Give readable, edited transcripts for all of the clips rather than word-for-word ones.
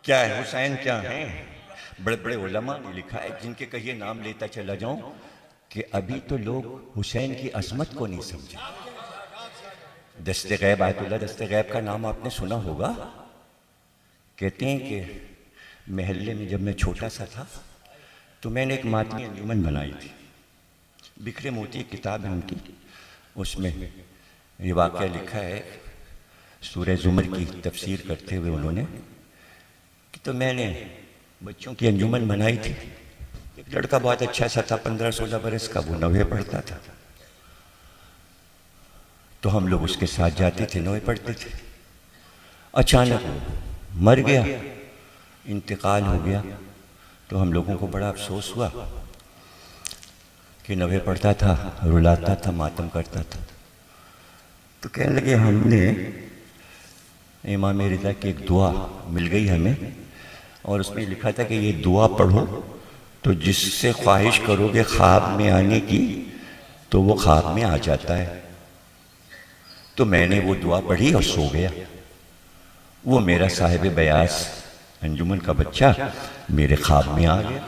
क्या है हुसैन क्या है? बड़े बड़े उलमा ने लिखा है, जिनके कहिए नाम लेता चला जाऊं, कि अभी तो लोग हुसैन की अजमत को नहीं समझे। दस्ते गैब, आयतुल्लाह दस्ते गैब का नाम आपने सुना होगा। कहते हैं कि महल्ले में जब मैं छोटा सा था तो मैंने एक मातमी अंजुमन बनाई थी। बिखरे मोती एक किताब है उनकी, उसमें ये वाक़या लिखा है, सूरह ज़ुमर की तफसीर करते हुए उन्होंने कि तो मैंने बच्चों की अंजुमन बनाई थी। एक लड़का बहुत अच्छा सा था, 15-16 बरस का, वो 9वीं पढ़ता था। तो हम लोग उसके साथ जाते थे, 9वीं पढ़ते थे। अचानक मर गया, इंतकाल हो गया। तो हम लोगों को बड़ा अफसोस हुआ कि 9वीं पढ़ता था, रुलाता था, मातम करता था। तो कहने लगे हमने इमाम रिज़ा की एक दुआ मिल गई हमें, और उसमें लिखा था कि ये दुआ पढ़ो तो जिससे ख्वाहिश करोगे ख्वाब में आने की तो वो ख्वाब में आ जाता है। तो मैंने वो दुआ पढ़ी और सो गया। वो मेरा साहिब बयास अंजुमन का बच्चा मेरे ख्वाब में आ गया।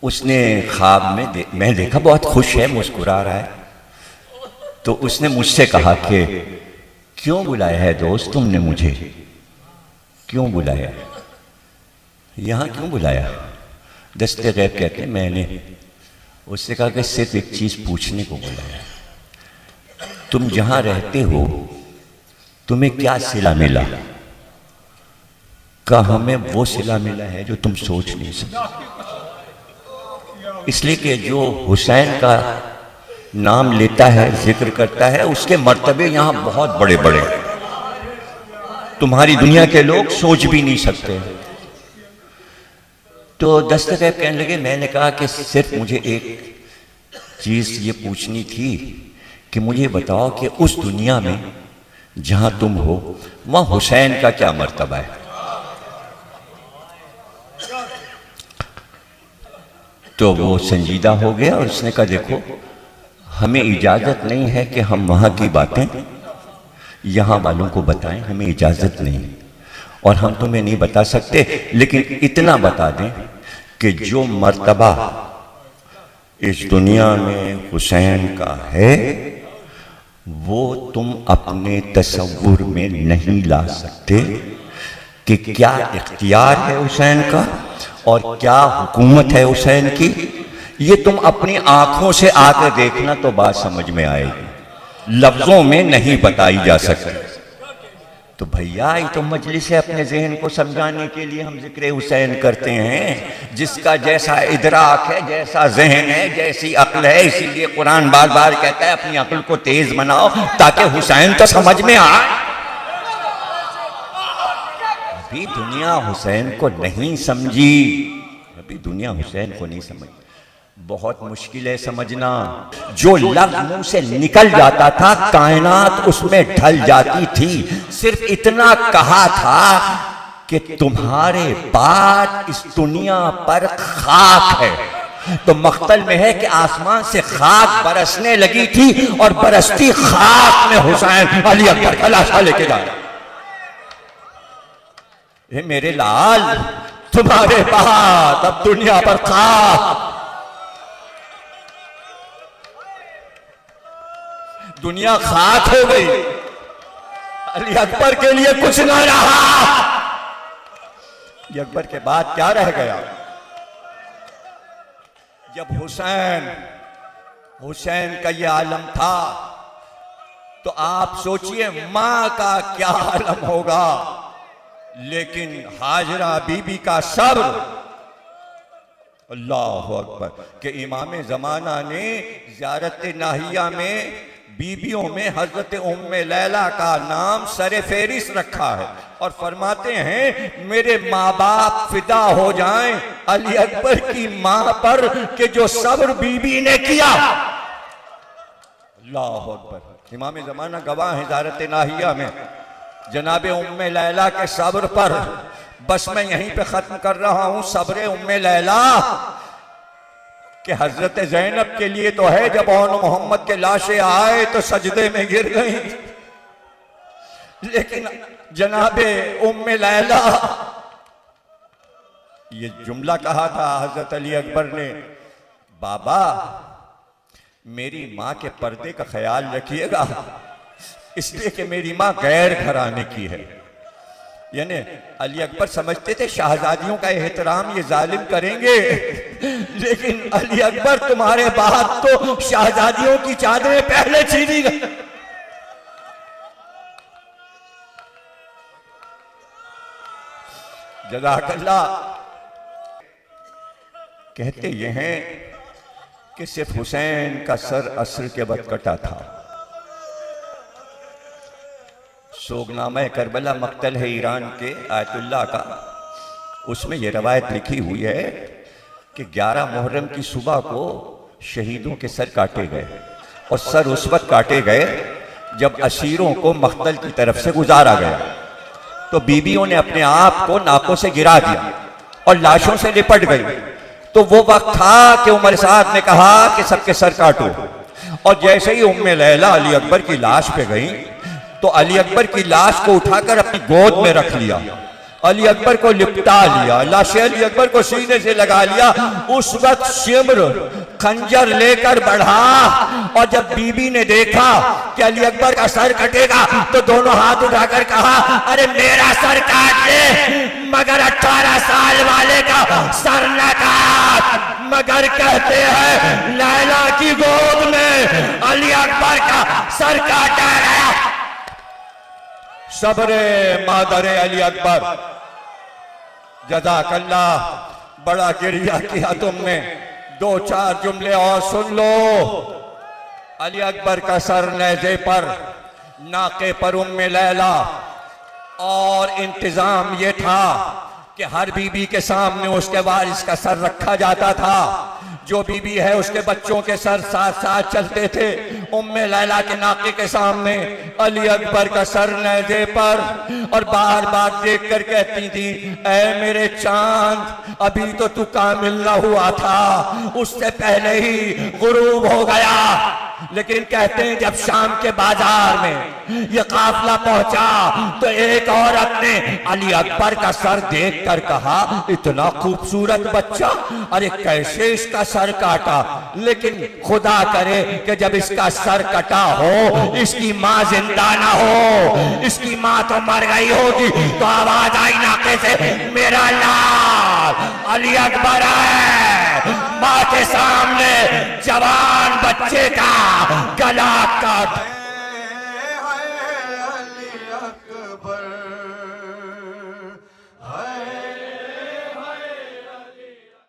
उसने ख्वाब में मैं देखा बहुत खुश है, मुस्कुरा रहा है। तो उसने मुझसे कहा कि क्यों बुलाया है दोस्त तुमने मुझे, क्यों बुलाया, यहाँ क्यों बुलाया? दस्ते गैब कहते हैं मैंने उससे कहा कि सिर्फ एक चीज़ पूछने को बुलाया, तुम जहाँ रहते हो तुम्हें क्या सिला मिला? कहा हमें वो सिला मिला है जो तुम सोच नहीं सकते। इसलिए कि जो हुसैन का नाम लेता है, जिक्र करता है, उसके मर्तबे यहाँ बहुत बड़े बड़े, तुम्हारी दुनिया के लोग सोच भी नहीं सकते। तो दस्ते गैब कहने लगे, मैंने कहा कि सिर्फ मुझे एक चीज़ ये पूछनी थी कि मुझे बताओ कि उस दुनिया में जहाँ तुम हो वहाँ हुसैन का क्या मर्तबा है? तो वो संजीदा हो गया और उसने कहा देखो हमें इजाज़त नहीं है कि हम वहाँ की बातें यहाँ वालों को बताएं, हमें इजाज़त नहीं, और हम तुम्हें नहीं बता सकते, लेकिन इतना बता दें कि जो मर्तबा इस दुनिया में हुसैन का है वो तुम अपने तसव्वुर में नहीं ला सकते कि क्या इख्तियार है हुसैन का और क्या हुकूमत है हुसैन की। ये तुम अपनी आंखों से आकर देखना तो बात समझ में आएगी, लफ्जों में नहीं बताई जा सकती। तो भैया ये तो मजलिस है, अपने जहन को समझाने के लिए हम जिक्र हुसैन करते हैं। जिसका जैसा इदराक है, जैसा जहन है, जैसी अक्ल है, इसीलिए कुरान बार बार कहता है अपनी अक्ल को तेज बनाओ ताकि हुसैन तो समझ में आए। अभी दुनिया हुसैन को नहीं समझी, अभी दुनिया हुसैन को नहीं समझी। बहुत मुश्किल है समझना। जो लफ्ज मुंह से निकल जाता था कायनात उसमें ढल जाती थी। सिर्फ इतना कहा था कि तुम्हारे बाद इस दुनिया पर खाक है, तो मख्तल में है कि आसमान से खाक बरसने लगी थी और बरसती खाक में हुसैन अली अकबर का लाशा लेके जा रहा। ये मेरे लाल तुम्हारे बाद अब दुनिया पर खाक, दुनिया खाक हो गई, अली अकबर के लिए कुछ ना रहा। अली अकबर के बाद क्या रह गया? जब हुसैन का ये आलम था तो आप सोचिए मां का क्या आलम होगा। लेकिन हाजरा बीबी का सब्र, अल्लाह अकबर, के इमाम जमाना ने ज़ियारत नाहिया में बीबियों में हजरत उम्मे लैला का नाम सरे फेरिस रखा है और फरमाते हैं मेरे माँ बाप फिदा हो जाएं अली अकबर की मां पर कि जो सब्र बीबी ने किया। अल्लाह अकबर। इमाम ज़माना गवाह है ज़ियारत नाहिया में जनाबे उम्मे लैला के सब्र पर। बस मैं यहीं पे ख़त्म कर रहा हूँ। सब्र उम्मे लैला कि हजरत ज़ैनब के लिए तो है, जब औन मोहम्मद के लाशें आए तो सजदे में गिर गई। लेकिन जनाबे उम्मे लैला, ये जुमला कहा था हजरत अली अकबर ने, बाबा मेरी माँ के पर्दे का ख्याल रखिएगा, इसलिए कि मेरी माँ गैर घराने की है। यानी अली अकबर समझते थे शहजादियों का एहतराम ये जालिम करेंगे, लेकिन अली अकबर तुम्हारे बाद तो शहजादियों की चादरें पहले छीनी गई। जज़ाकल्लाह। कहते ये हैं कि सिर्फ हुसैन का सर असर के वक्त कटा था। सोगनामा करबला मक्तल है ईरान के आयतुल्लाह का, उसमें यह रवायत लिखी हुई है कि 11 मुहर्रम की सुबह को शहीदों के सर काटे गए, और सर उस वक्त काटे गए जब असीरों को मक्तल की तरफ से गुजारा गया। तो बीबियों ने अपने आप को नाकों से गिरा दिया और लाशों से लिपट गई। तो वो वक्त था कि उमर साहब ने कहा कि सबके सर काटो, और जैसे ही उम्मे लैला अली अकबर की लाश पे गई तो अली अकबर की लाश को उठाकर अपनी गोद में रख लिया, अली अकबर को लिपटा लिया, लाश अली अकबर को सीने से लगा लिया। उस वक्त शिम्र खंजर लेकर बढ़ा, और जब बीबी ने देखा कि अली अकबर का सर कटेगा तो दोनों हाथ उठाकर कहा, अरे मेरा सर काट ले, मगर 18 साल वाले का सर न काट। मगर कहते हैं लैला की गोद में अली अकबर का सर काटा गया। सबरे मादरे अली अकबर, जज़ाकल्लाह। बड़ा गिरिया किया तुमने। 2-4 जुमले और सुन लो। अली अकबर का सर नेज़े पर, नाके पर उम्मे लैला, और इंतजाम ये था कि हर बीबी के सामने उसके वारिस का सर रखा जाता था। जो बीबी है उसके बच्चों के सर साथ साथ चलते थे। उम्मे लैला के नाके के सामने अली अकबर का सर नेज़े पर, और बार बार देख कर कहती थी, ऐ मेरे चांद, अभी तो तू कामिल न हुआ था, उससे पहले ही गुरूब हो गया। लेकिन कहते हैं जब शाम के बाजार में यह काफिला पहुंचा तो एक औरत ने अली अकबर का सर देखकर कहा, इतना खूबसूरत बच्चा, अरे कैसे इसका सर काटा। लेकिन खुदा करे कि जब इसका सर कटा हो, इसकी माँ जिंदा ना हो, इसकी माँ तो मर गई होगी, तो आवाज आई नाके से, मेरा लाल अली अकबर है। माँ के सामने जवान बच्चे का गला काट